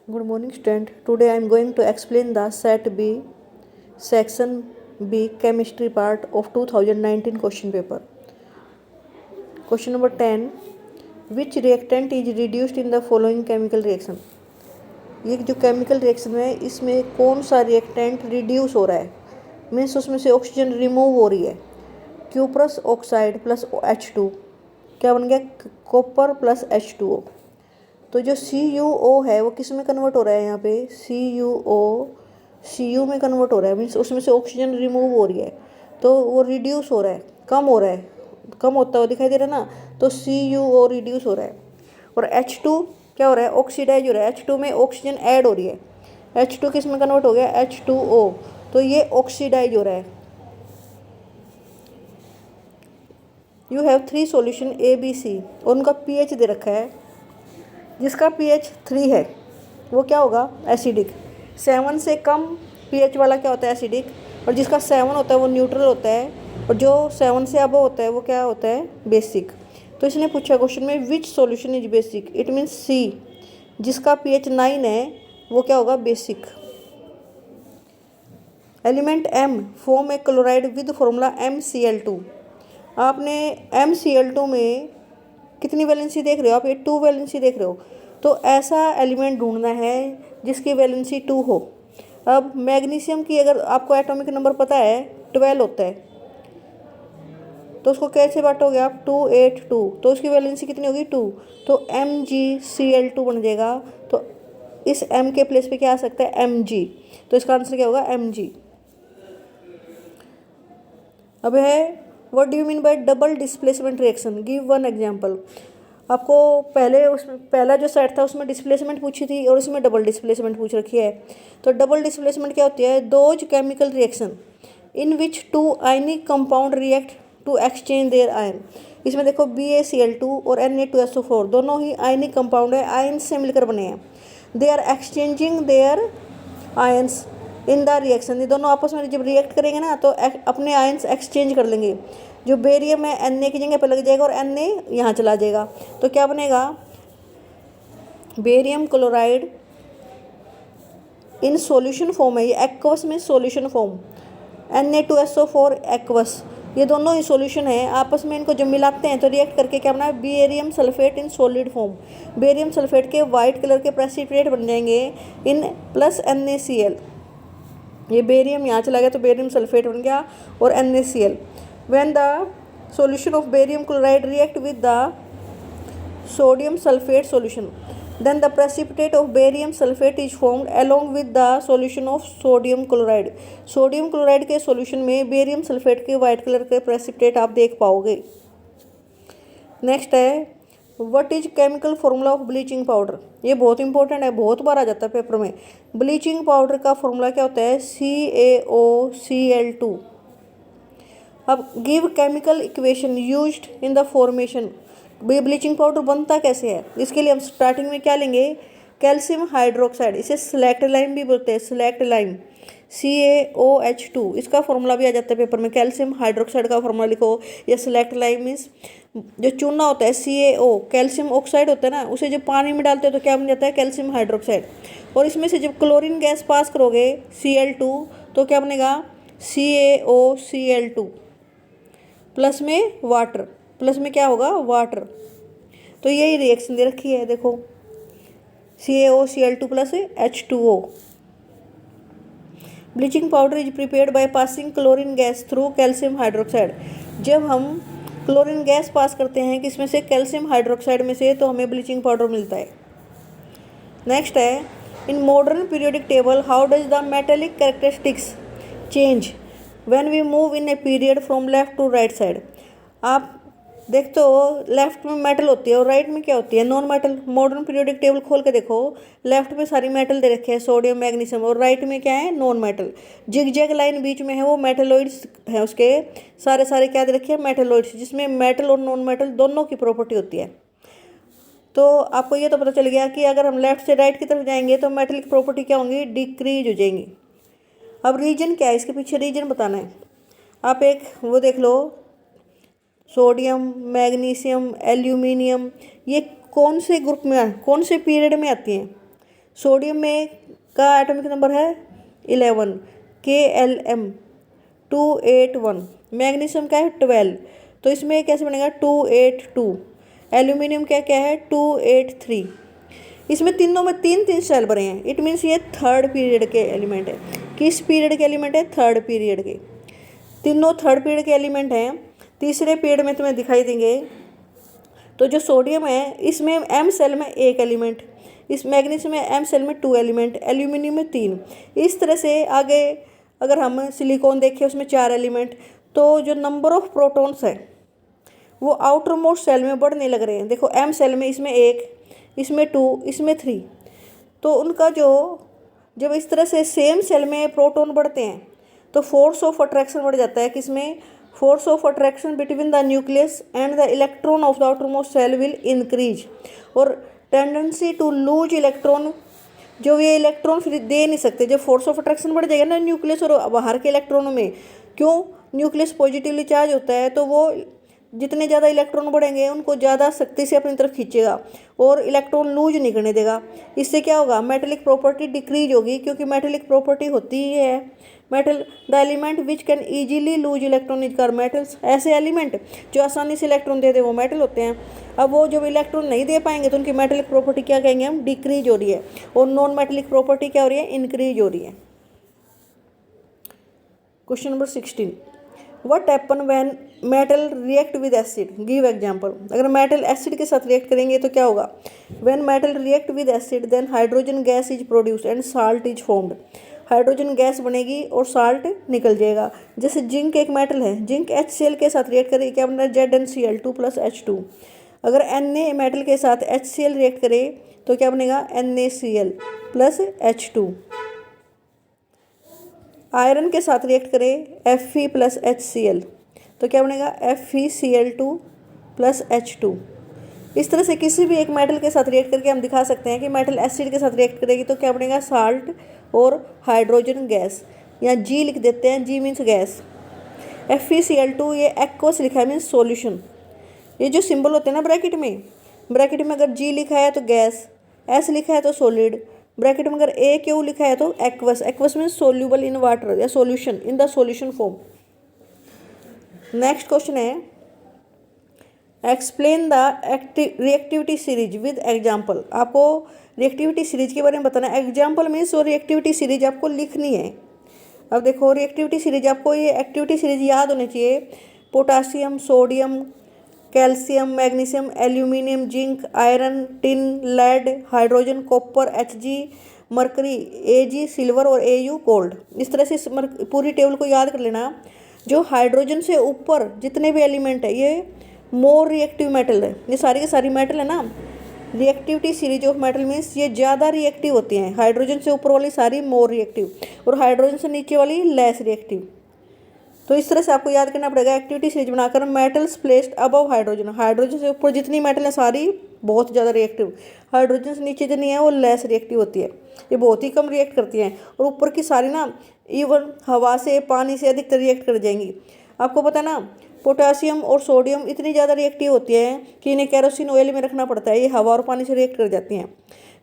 Good morning, student. Today I am going to explain the Set B, Section B, Chemistry part of 2019 question paper. Question number 10. Which reactant is reduced in the following chemical reaction? ये जो chemical reaction है इसमें कौन सा reactant reduce हो रहा है, means उसमें से ऑक्सीजन रिमूव हो रही है. क्यूप्रस ऑक्साइड प्लस H2 क्या बन गया, कॉपर प्लस H2O. तो जो CuO है वो किस में कन्वर्ट हो रहा है, यहाँ पे CuO Cu में कन्वर्ट हो रहा है, मीन्स उसमें से ऑक्सीजन रिमूव हो रही है, तो वो रिड्यूस हो रहा है, कम हो रहा है, कम होता हुआ दिखाई दे रहा है ना, तो CuO रिड्यूस हो रहा है. और H2 क्या हो रहा है, ऑक्सीडाइज हो रहा है. H2 में ऑक्सीजन ऐड हो रही है, H2 किस में कन्वर्ट हो गया, H2O, तो ये ऑक्सीडाइज हो रहा है. यू हैव 3 सॉल्यूशन ABC और उनका pH दे रखा है. जिसका pH 3 है वो क्या होगा, एसिडिक. 7 से कम pH वाला क्या होता है, एसिडिक. और जिसका 7 होता है वो न्यूट्रल होता है, और जो 7 से अबव होता है वो क्या होता है, बेसिक. तो इसने पूछा क्वेश्चन में which solution is basic, it means C. जिसका pH 9 है वो क्या होगा, basic. Element M form a chloride with formula MCl2. आपने MCl2 में कितनी वैलेंसी देख रहे हो आप, ये 2 वैलेंसी देख रहे हो. तो ऐसा एलिमेंट ढूंढना है जिसकी वैलेंसी 2 हो. अब मैग्नीशियम की अगर आपको एटॉमिक नंबर पता है 12 होता है, तो उसको कैसे बांटोगे आप, 2 8 2, तो उसकी वैलेंसी कितनी होगी, 2. तो MgCl2 बन जाएगा. तो इस M के प्लेस पे क्या आ सकता है, Mg. तो इसका आंसर क्या होगा, Mg. अब है what do you mean by double displacement reaction, give one example. आपको पहले उसमें पहला जो सेट था उसमें डिस्प्लेसमेंट पूछी थी और इसमें डबल डिस्प्लेसमेंट पूछ रखी है. तो डबल डिस्प्लेसमेंट क्या होती है, those chemical reaction in which 2 ionic compound react to exchange their ion. इसमें देखो BaCl2 और Na2SO4 दोनों ही आयनिक कंपाउंड है, आयन से मिलकर बने हैं. They are exchanging their ions in the reaction. ये दोनों आपस में जब रिएक्ट करेंगे ना तो अपने आयन्स एक्सचेंज कर लेंगे. जो बेरियम है Na की जगह पर लग जाएगा और Na यहाँ चला जाएगा. तो क्या बनेगा, barium chloride in solution form है, ये एक्वस में सॉल्यूशन फॉर्म. Na2SO4 एक्वस, ये दोनों ही सॉल्यूशन है. आपस में इनको जब मिलाते हैं तो रिएक्ट करके क्या बना, barium sulphate in solid form. Barium sulphate के वाइट कलर के प्रेसिपिटेट बन जाएंगे इन प्लस NaCl. ये बेरियम यहाँ चला गया तो बेरियम सल्फेट बन गया और NaCl. When the solution of barium chloride react with the sodium sulphate solution, then the precipitate of barium sulfate is formed along with the solution of sodium chloride. Sodium chloride के solution में barium sulphate के white colour के precipitate आप देख पाओगे. Next है what is chemical formula of bleaching powder. ये बहुत इंपॉर्टेंट है, बहुत बार आ जाता है पेपर में. ब्लीचिंग पाउडर का फॉर्मूला क्या होता है, CaOCl2. अब give chemical equation used in the formation. Bleaching powder बनता कैसे है, इसके लिए हम स्टार्टिंग में क्या लेंगे, कैल्शियम हाइड्रोक्साइड. इसे सिलेक्ट लाइम भी बोलते हैं, सिलेक्ट लाइम CaOH2. इसका फॉर्मूला भी आ जाता है पेपर में, कैल्शियम हाइड्रोक्साइड का फॉर्मूला लिखो. या सिलेक्ट लाइम मीन्स जो चूना होता है CaO, कैल्शियम ऑक्साइड होता है ना, उसे जब पानी में डालते हैं तो क्या बन जाता है, कैल्शियम हाइड्रोक्साइड. और इसमें से जब क्लोरीन गैस पास करोगे Cl2 तो क्या बनेगा, CaOCl2 प्लस में वाटर, प्लस में क्या होगा, वाटर. तो यही रिएक्शन दे रखी है, देखो CaOCl2 plus H2O. Bleaching powder is prepared by passing chlorine gas through calcium hydroxide. जब हम क्लोरीन गैस पास करते हैं किसमें से, कैल्शियम हाइड्रोक्साइड में से, तो हमें ब्लीचिंग पाउडर मिलता है. नेक्स्ट है in modern periodic table how does the metallic characteristics change when we move in a period from left to right side. आप देखते हो लेफ्ट में मेटल होती है और राइट में क्या होती है, non metal. Modern periodic table खोल के देखो, लेफ्ट में सारी मेटल दे रखे हैं, सोडियम मैग्नीशियम, और राइट में क्या है, नॉन मेटल. जिगजैग लाइन बीच में है वो मेटलोइड्स है, उसके सारे सारे क्या दे रखे हैं, मेटलोइड्स, जिसमें मेटल और नॉन मेटल दोनों की प्रॉपर्टी होती है. तो आपको ये तो पता चल गया कि अगर हम लेफ्ट से राइट की तरफ जाएंगे तो मेटल की प्रॉपर्टी क्या होंगी, डिक्रीज हो जाएंगी. अब रीजन क्या है, इसके पीछे रीजन बताना है. आप एक वो देख लो, सोडियम, मैग्नीशियम, एल्यूमिनियम, ये कौन से ग्रुप में, कौन से पीरियड में आती हैं, सोडियम में का एटॉमिक नंबर है 11, KLm281। मैग्नीशियम का है 12, तो इसमें कैसे बनेगा 282। एल्यूमिनियम क्या क्या है 283। इसमें तीनों में तीन तीन सेल बने हैं, इट मीन्स ये थर्ड पीरियड के एलिमेंट है। किस पीरियड के एलिमेंट है? थर्ड पीरियड के। तीनों थर्ड पीरियड के एलिमेंट हैं। तीसरे पीरियड में तुम्हें दिखाई देंगे। तो जो सोडियम है इसमें एम सेल में एक एलिमेंट, इस मैग्नीशियम में एम सेल में 2 एलिमेंट, एल्यूमिनियम में 3। इस तरह से आगे अगर हम सिलिकॉन देखें उसमें 4 एलिमेंट। तो जो नंबर ऑफ प्रोटॉन्स है वो आउटर मोस्ट सेल में बढ़ने लग रहे हैं। देखो एम सेल में इसमें 1, इसमें 2, इसमें 3। तो उनका जो जब इस तरह से सेम सेल में प्रोटॉन बढ़ते हैं तो फोर्स ऑफ अट्रैक्शन बढ़ जाता है। किसमें? Force of attraction between the nucleus and the electron of the outer most shell will increase. और टेंडेंसी टू लूज इलेक्ट्रॉन, जो ये इलेक्ट्रॉन फिर दे नहीं सकते। जब फोर्स ऑफ अट्रैक्शन बढ़ जाएगा ना न्यूक्लियस और बाहर के इलेक्ट्रॉनों में, क्यों? न्यूक्लियस पॉजिटिवली चार्ज होता है तो वो जितने ज़्यादा इलेक्ट्रॉन बढ़ेंगे उनको ज़्यादा शक्ति से अपनी तरफ खींचेगा और इलेक्ट्रॉन लूज नहीं करने देगा। इससे क्या होगा? मेटेलिक प्रॉपर्टी डिक्रीज होगी, क्योंकि मेटेलिक प्रॉपर्टी होती ही है metal the element which can easily loose electron is called metals. ऐसे एलिमेंट जो आसानी से इलेक्ट्रॉन दे दे वो मेटल होते हैं। अब वो जब इलेक्ट्रॉन नहीं दे पाएंगे तो उनकी मेटेलिक प्रॉपर्टी क्या कहेंगे हम? डिक्रीज हो रही है। और नॉन मेटेलिक प्रॉपर्टी क्या हो रही है? इंक्रीज हो रही है। Question number 16, what happen when metal react with acid? Give example. अगर मेटल एसिड के साथ रिएक्ट करेंगे तो क्या होगा? When metal react with acid then hydrogen gas is produced and salt is formed. Hydrogen gas बनेगी और साल्ट निकल जाएगा। जैसे जिंक एक मेटल है, जिंक HCl के साथ रिएक्ट करेगी, क्या बन रहा है? ZnCl2 plus H2। अगर Na मेटल के साथ HCl रिएक्ट करे तो क्या बनेगा? NaCl plus H2। आयरन के साथ रिएक्ट करें Fe प्लस HCl तो क्या बनेगा? FeCl2 plus H2। इस तरह से किसी भी एक मेटल के साथ रिएक्ट करके हम दिखा सकते हैं कि मेटल एसिड के साथ रिएक्ट करेगी तो क्या बनेगा? साल्ट और हाइड्रोजन गैस। यहाँ G लिख देते हैं, G मीन्स गैस। FeCl2 ये एक्वस लिखा है, मीन्स सॉल्यूशन। ये जो सिंबल होते हैं ना ब्रैकेट में अगर G लिखा है तो गैस, S लिखा है तो सॉलिड, ब्रैकेट में अगर AQ लिखा है तो aqueous. Aqueous means soluble in water या solution, in the solution form. Next question है explain the reactivity series with example. आपको रिएक्टिविटी सीरीज के बारे में बताना है। एग्जाम्पल मीन्स और रिएक्टिविटी सीरीज आपको लिखनी है। अब देखो रिएक्टिविटी सीरीज, आपको ये एक्टिविटी सीरीज याद होनी चाहिए। Potassium, sodium, calcium, magnesium, aluminium, zinc, iron, tin, lead, hydrogen, copper, Hg, mercury, Ag, silver और Au गोल्ड। इस तरह से पूरी टेबल को याद कर लेना। जो हाइड्रोजन से ऊपर जितने भी एलिमेंट है ये मोर रिएक्टिव मेटल है। ये सारी के सारी मेटल है ना। Reactivity series of metal means ये ज़्यादा रिएक्टिव होती हैं। हाइड्रोजन से ऊपर वाली सारी मोर रिएक्टिव और हाइड्रोजन से नीचे वाली लेस रिएक्टिव। तो इस तरह से आपको याद करना पड़ेगा एक्टिविटी सीरीज बनाकर। Metals placed above hydrogen, hydrogen से ऊपर जितनी मेटल है सारी बहुत ज़्यादा रिएक्टिव, हाइड्रोजन से नीचे जितनी है वो लेस रिएक्टिव होती है, ये बहुत ही कम रिएक्ट करती हैं। और ऊपर की सारी ना इवन हवा से, पानी से अधिकतर रिएक्ट कर जाएंगी। आपको पता है ना पोटासियम और सोडियम इतनी ज़्यादा रिएक्टिव होती है कि इन्हें केरोसिन ऑयल में रखना पड़ता है, ये हवा और पानी से रिएक्ट कर जाती हैं।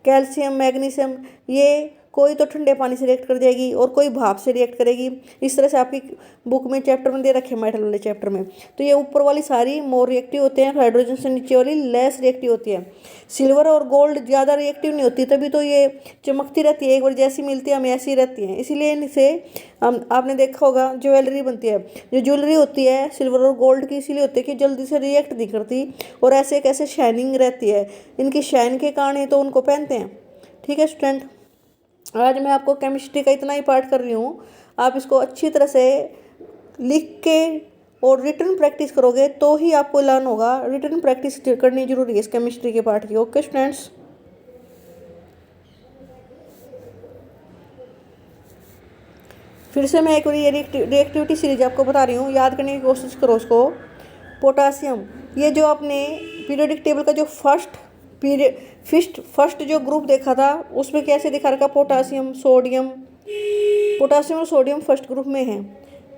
कैल्शियम, मैग्नीशियम ये कोई तो ठंडे पानी से रिएक्ट कर जाएगी और कोई भाप से रिएक्ट करेगी। इस तरह से आपकी बुक में चैप्टर में दे रखे मेटल वाले चैप्टर में। तो ये ऊपर वाली सारी मोर रिएक्टिव होते हैं, हाइड्रोजन से नीचे वाली लेस रिएक्टिव होती है। सिल्वर और गोल्ड ज़्यादा रिएक्टिव नहीं होती, तभी तो ये चमकती रहती है, एक बार जैसी मिलती है हमें ऐसी रहती हैं। इसीलिए इनसे आपने देखा होगा ज्वेलरी बनती है। जो ज्वेलरी होती है सिल्वर और गोल्ड की इसीलिए होती है कि जल्दी से रिएक्ट नहीं करती और ऐसे कैसे शाइनिंग रहती है। इनकी शाइन के कारण ही तो उनको पहनते हैं। ठीक है स्टूडेंट, आज मैं आपको केमिस्ट्री का इतना ही पार्ट कर रही हूँ। आप इसको अच्छी तरह से लिख के और रिटर्न प्रैक्टिस करोगे तो ही आपको लर्न होगा। रिटर्न प्रैक्टिस करनी जरूरी है इस केमिस्ट्री के पार्ट की। ओके स्टूडेंट्स, फिर से मैं एक बार ये रिएक्टिविटी सीरीज आपको बता रही हूँ, याद करने की कोशिश करो उसको। पोटासियम, ये जो आपने पीरियोडिक टेबल का जो फर्स्ट जो ग्रुप देखा था उसमें कैसे दिखा रखा? पोटासियम और सोडियम फर्स्ट ग्रुप में है।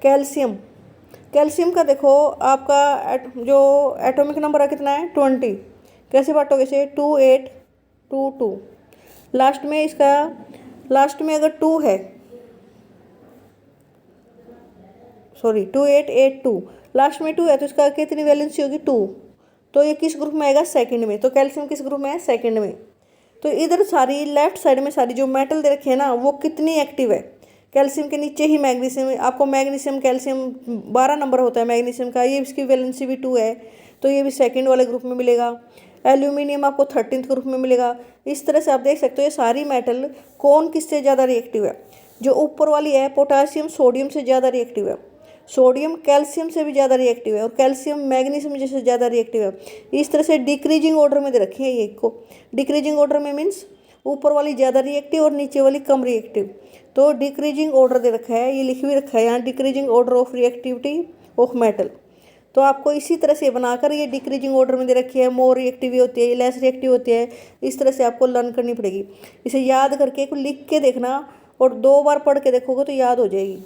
कैल्शियम का देखो आपका जो एटॉमिक नंबर है कितना है? 20। कैसे बांटोगे इसे? 2 8 2 2। लास्ट में अगर 2 है, सॉरी 2882, लास्ट में 2 है तो इसका कितनी वैलेंसी होगी 2। तो ये किस ग्रुप में आएगा, सेकंड में। तो कैल्शियम किस ग्रुप में है, सेकंड में। तो इधर सारी लेफ्ट साइड में सारी जो मेटल दे रखे हैं ना वो कितनी एक्टिव है, कैल्शियम के नीचे ही मैग्नीशियम, आपको मैग्नीशियम कैल्शियम 12 नंबर होता है मैग्नीशियम का, ये इसकी वैलेंसी भी 2 है तो ये भी सेकंड वाले ग्रुप में मिलेगा। एल्यूमिनियम आपको 13th ग्रुप में मिलेगा। इस तरह से आप देख सकते हो ये सारी मेटल कौन किससे ज़्यादा रिएक्टिव है। जो ऊपर वाली है पोटासियम सोडियम से ज़्यादा रिएक्टिव है, सोडियम कैल्शियम से भी ज़्यादा रिएक्टिव है और कैल्शियम मैग्नीशियम जैसे ज़्यादा रिएक्टिव है। इस तरह से डिक्रीजिंग ऑर्डर में दे रखे हैं ये को। डिक्रीजिंग ऑर्डर में मीन्स ऊपर वाली ज़्यादा रिएक्टिव और नीचे वाली कम रिएक्टिव। तो डिक्रीजिंग ऑर्डर दे रखा है, ये लिख भी रखा है यहाँ, decreasing order of reactivity of metal. तो आपको इसी तरह से बनाकर ये डिक्रीजिंग ऑर्डर में दे रखी है, मोर रिएक्टिव होती है, लेस रिएक्टिव होती है, इस तरह से आपको लर्न करनी पड़ेगी। इसे याद करके लिख के देखना और 2 बार पढ़ के देखोगे तो याद हो जाएगी।